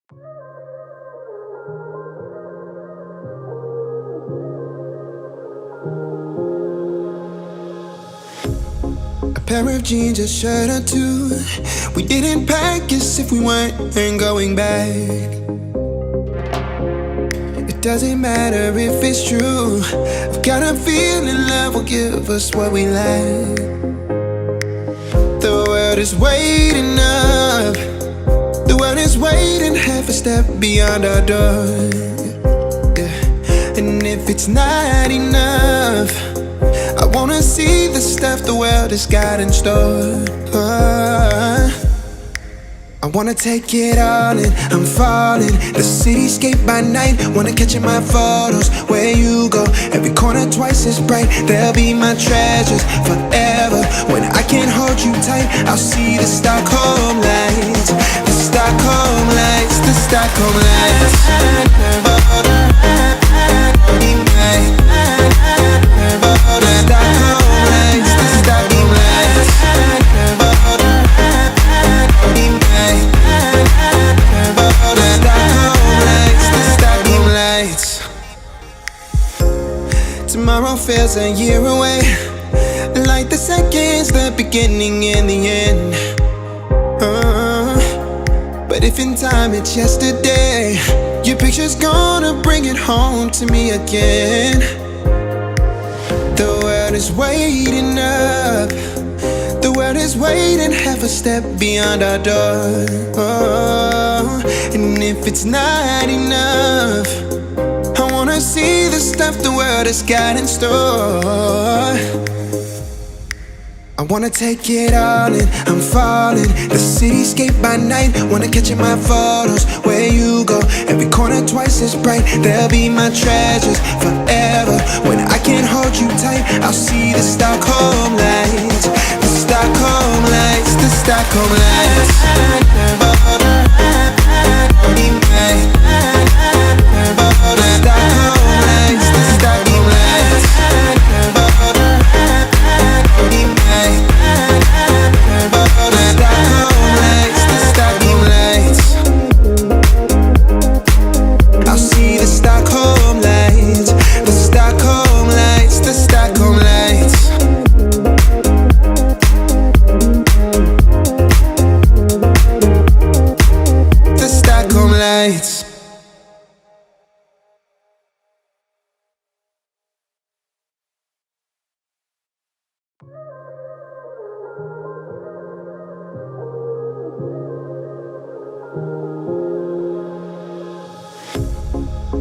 A pair of jeans, a shirt or two. We didn't pack as if we weren't going back. It doesn't matter if it's true. I've got a feeling love will give us what we lack. The world is waiting up. The world is waiting half a step beyond our door. Yeah. And if it's not enough, I wanna see the stuff the world has got in store. I wanna take it all in, I'm falling. The cityscape by night, wanna catch in my photos. Where you go, every corner twice as bright. They'll be my treasures forever. When I can't hold you tight, I'll see the Stockholm lights. The Stockholm lights, the Stockholm lights. Tomorrow feels a year away, like the seconds, the beginning and the end. But if in time it's yesterday, your picture's gonna bring it home to me again. The world is waiting up. The world is waiting half a step beyond our door. And if it's not enough, I wanna see the stuff the world has got in store. I wanna take it all in, I'm falling. The cityscape by night, wanna catch in my photos. Where you go, every corner twice as bright. They'll be my treasures forever. When I can't hold you tight, I'll see the Stockholm lights. The Stockholm lights, the Stockholm lights.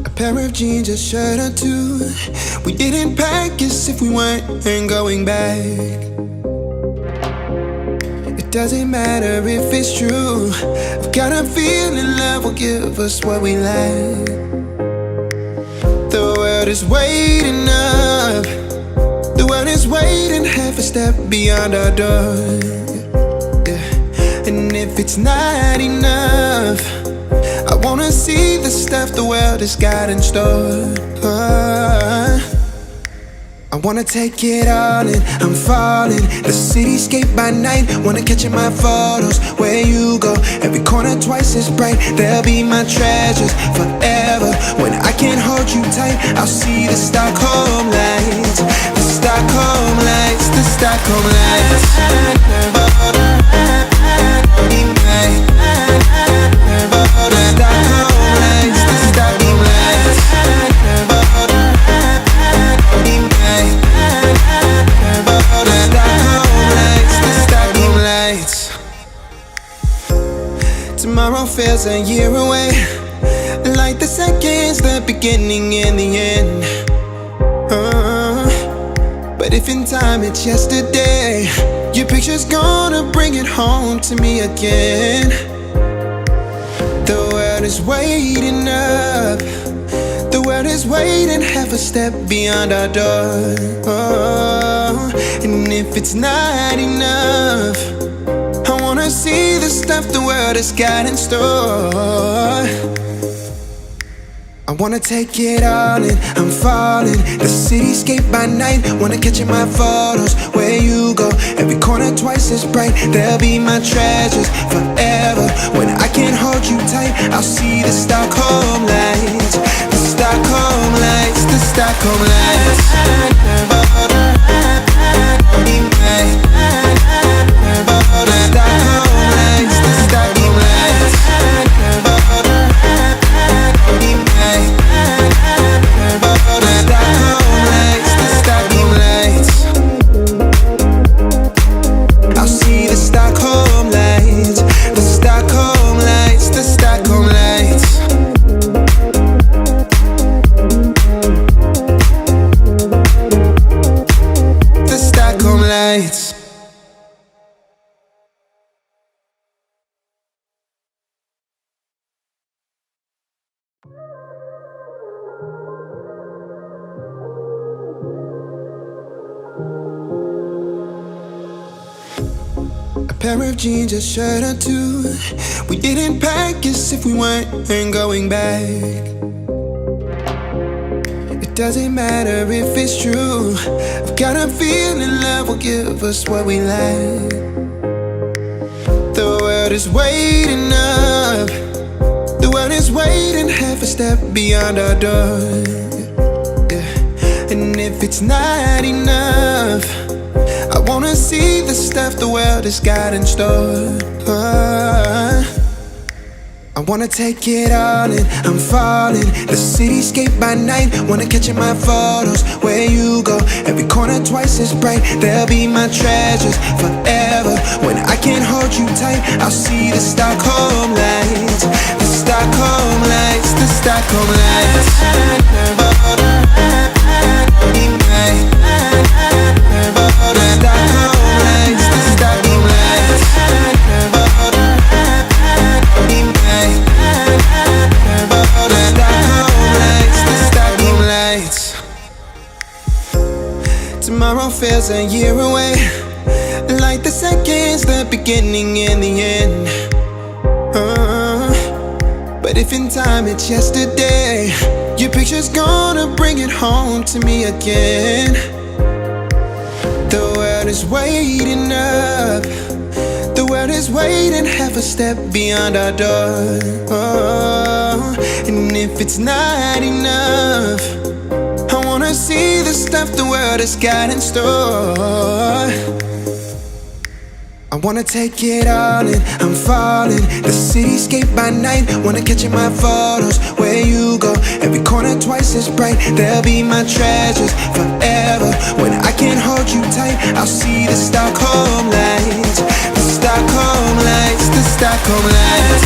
A pair of jeans, a shirt or two. We didn't pack as if we weren't going back. It doesn't matter if it's true. I've got a feeling love will give us what we lack. The world is waiting up. The world is waiting half a step beyond our door. Yeah. And if it's not enough, I wanna see the stuff the world has got in store. I wanna take it all in, I'm falling. The cityscape by night, wanna catch in my photos. Where you go, every corner twice as bright. They'll be my treasures forever. When I can't hold you tight, I'll see the Stockholm lights. The Stockholm lights, the Stockholm lights. Tomorrow feels a year away, like the seconds, the beginning and the end. But if in time it's yesterday, your picture's gonna bring it home to me again. The world is waiting up. The world is waiting half a step beyond our door. And if it's not enough, I wanna see the stuff the world has got in store. I wanna take it all in, I'm falling. The cityscape by night, wanna catch in my photos. Where you go, every corner twice as bright. They'll be my treasures forever. When I can't hold you tight, I'll see the Stockholm lights. The Stockholm lights, the Stockholm lights. Pair of jeans, a shirt or two. We didn't pack as if we weren't going back. It doesn't matter if it's true. I've got a feeling love will give us what we lack. The world is waiting up. The world is waiting half a step beyond our door. Yeah. And if it's not enough, I wanna see the stuff the world has got in store. I wanna take it all in, I'm falling. The cityscape by night, wanna catch in my photos. Where you go, every corner twice as bright. They'll be my treasures forever. When I can't hold you tight, I'll see the Stockholm lights. The Stockholm lights, the Stockholm lights. Tomorrow feels a year away, like the seconds, the beginning and the end. But if in time it's yesterday, your picture's gonna bring it home to me again. The world is waiting up. The world is waiting half a step beyond our door. And if it's not enough, I wanna see the stuff the world has got in store. I wanna take it all in, I'm falling. The cityscape by night, wanna catch in my photos. Where you go, every corner twice as bright. They'll be my treasures forever. When I can't hold you tight, I'll see the Stockholm lights. The Stockholm lights, the Stockholm lights.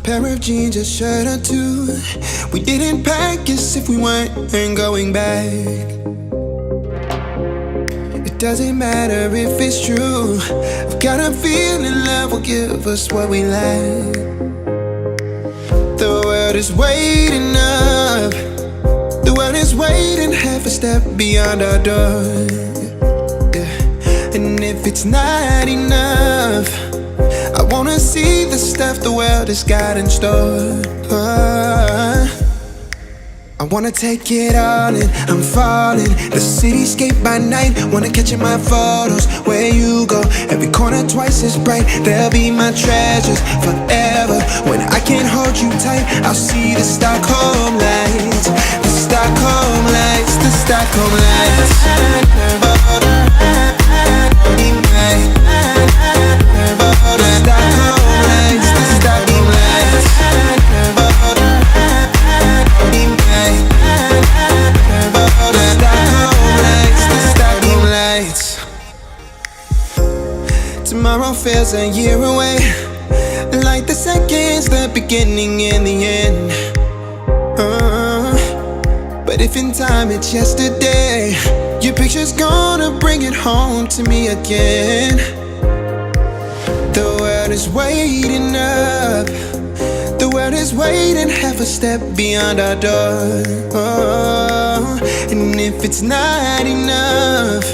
Pair of jeans, a shirt or two. We didn't pack as if we weren't going back. It doesn't matter if it's true. I've got a feeling love will give us what we lack. The world is waiting up. The world is waiting half a step beyond our door. Yeah. And if it's not enough, I wanna see the stuff the world has got in store. I wanna take it all in, I'm falling. The cityscape by night, wanna catch in my photos. Where you go, every corner twice as bright. They'll be my treasures forever. When I can't hold you tight, I'll see the Stockholm lights. The Stockholm lights, the Stockholm lights. The Stockholm lights. feels a year away, like the seconds, the beginning and the end. But if in time it's yesterday, your picture's gonna bring it home to me again. The world is waiting up, the world is waiting half a step beyond our door. And if it's not enough,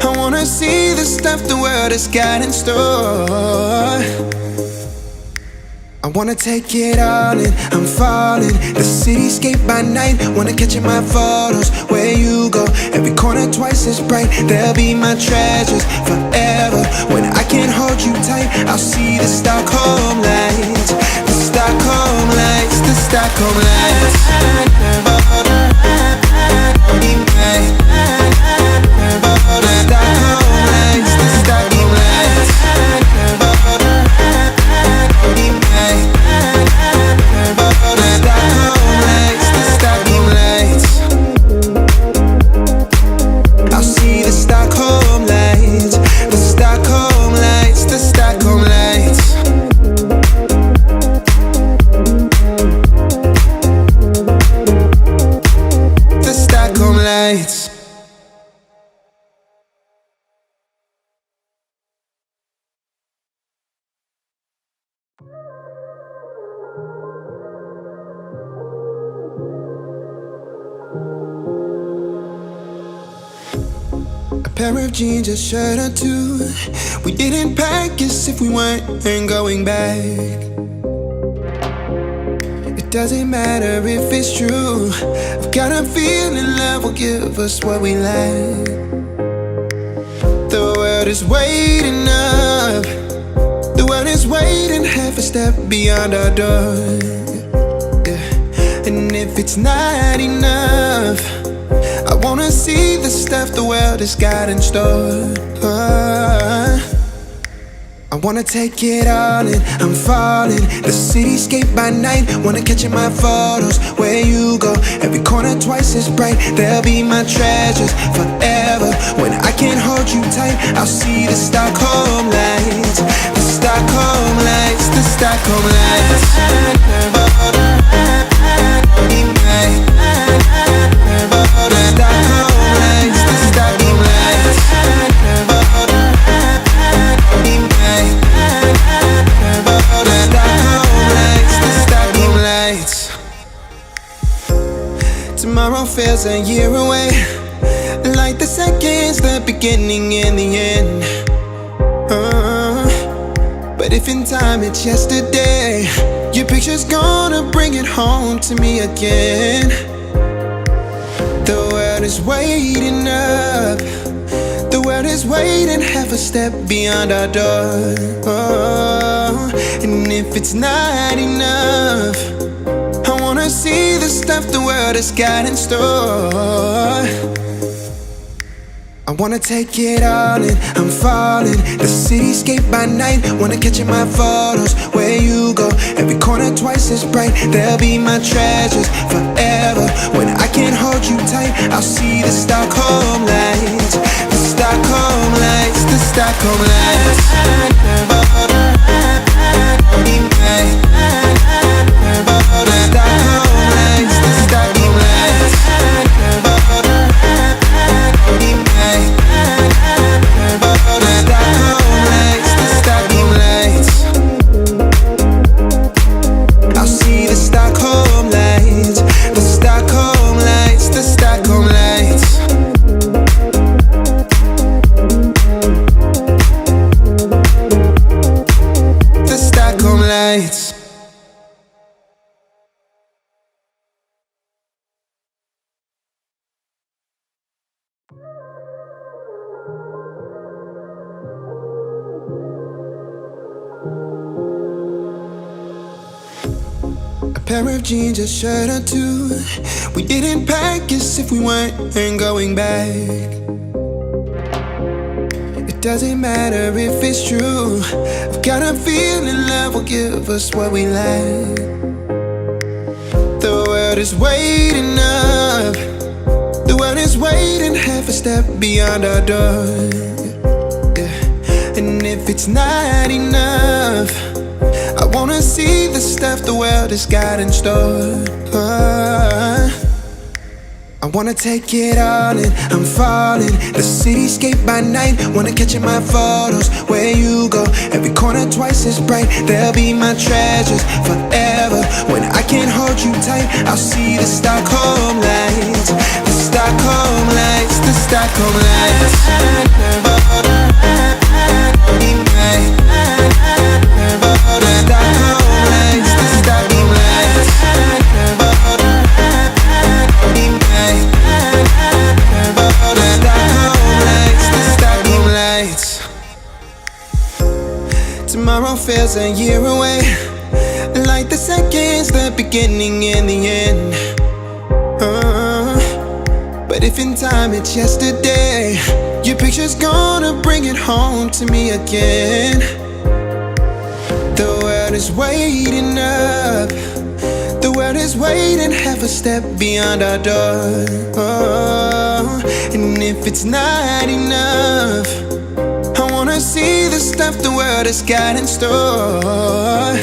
I wanna see the stuff the world has got in store. I wanna take it all in, I'm falling. The cityscape by night, wanna catch in my photos. Where you go, every corner twice as bright. They'll be my treasures forever. When I can't hold you tight, I'll see the Stockholm lights. The Stockholm lights, the Stockholm lights. The Stockholm lights, the Stockholm lights. I'll see the Stockholm lights, the Stockholm lights, the Stockholm lights. The Stockholm lights. A pair of jeans, a shirt or two. We didn't pack as if we weren't going back. It doesn't matter if it's true. I've got a feeling love will give us what we lack. The world is waiting up, the world is waiting half a step beyond our door. Yeah. And if it's not enough, I wanna see the stuff the world has got in store. I wanna take it all in, I'm falling. The cityscape by night, wanna catch in my photos. Where you go, every corner twice as bright. They'll be my treasures forever. When I can't hold you tight, I'll see the Stockholm lights. The Stockholm lights, the Stockholm lights. Tomorrow feels a year away, like the seconds, the beginning and the end. But if in time it's yesterday, your picture's gonna bring it home to me again. The world is waiting up, the world is waiting half a step beyond our door. And if it's not enough, I wanna see the stuff the world has got in store. I wanna take it all in, I'm falling. The cityscape by night, wanna catch in my photos. Where you go, every corner twice as bright. They'll be my treasures forever. When I can't hold you tight, I'll see the Stockholm lights. The Stockholm lights, the Stockholm lights. Pair of jeans, a shirt or two. We didn't pack as if we weren't going back. It doesn't matter if it's true. I've got a feeling love will give us what we lack. The world is waiting up, the world is waiting half a step beyond our door. Yeah. And if it's not enough, I wanna see the stuff the world has got in store. I wanna take it all in, I'm falling. The cityscape by night, wanna catch in my photos. Where you go, every corner twice as bright. They'll be my treasures forever. When I can't hold you tight, I'll see the Stockholm lights. The Stockholm lights, the Stockholm lights. Tomorrow feels a year away, like the seconds, the beginning and the end. But if in time it's yesterday, your picture's gonna bring it home to me again. The world is waiting up, the world is waiting half a step beyond our door. And if it's not enough, I wanna see the stuff the world has got in store.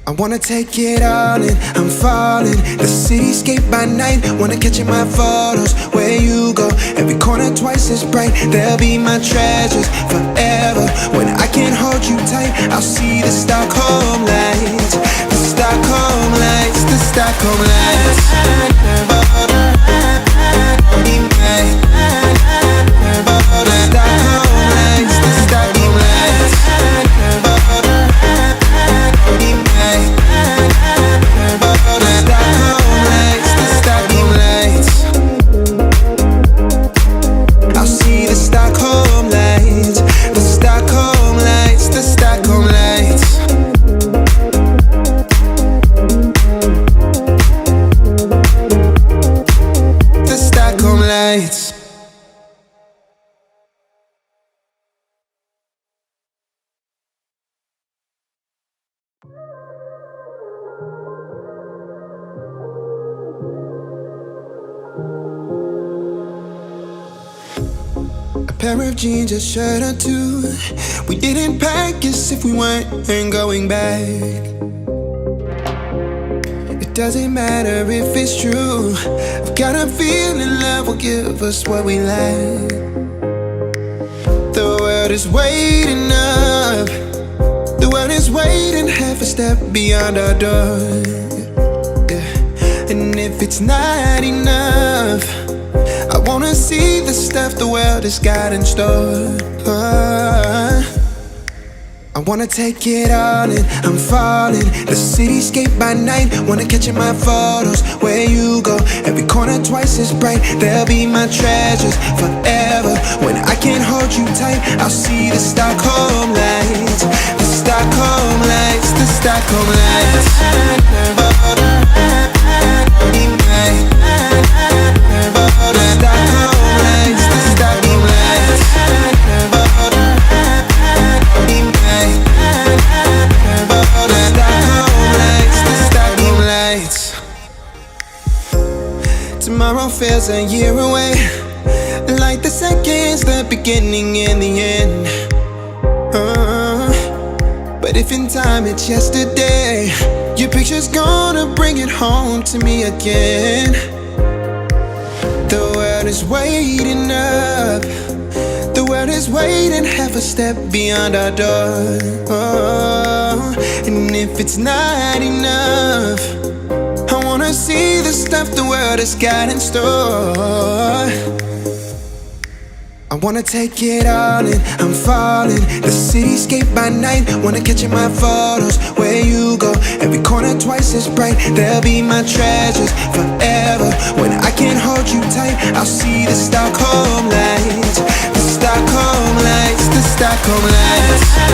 I wanna take it all in, I'm falling. The cityscape by night, wanna catch in my photos. Where you go, every corner twice as bright. They'll be my treasures forever. When I can't hold you tight, I'll see the Stockholm lights. The Stockholm lights, the Stockholm lights. Pair of jeans, a shirt or two. We didn't pack as if we weren't going back. It doesn't matter if it's true. I've got a feeling love will give us what we lack. The world is waiting up, the world is waiting half a step beyond our door. And if it's not enough, I wanna see the stuff the world has got in store. I wanna take it all in, I'm falling. The cityscape by night, wanna catch in my photos. Where you go, every corner twice as bright. They'll be my treasures forever. When I can't hold you tight, I'll see the Stockholm lights. The Stockholm lights, the Stockholm lights. Tomorrow feels a year away, like the seconds, the beginning and the end. But if in time it's yesterday, your picture's gonna bring it home to me again. The world is waiting up, the world is waiting half a step beyond our door. And if it's not enough, I wanna see the stuff the world has got in store. I wanna take it all in, I'm falling. The cityscape by night, wanna catch in my photos. Where you go, every corner twice as bright. They'll be my treasures forever. When I can't hold you tight, I'll see the Stockholm lights. The Stockholm lights, the Stockholm lights.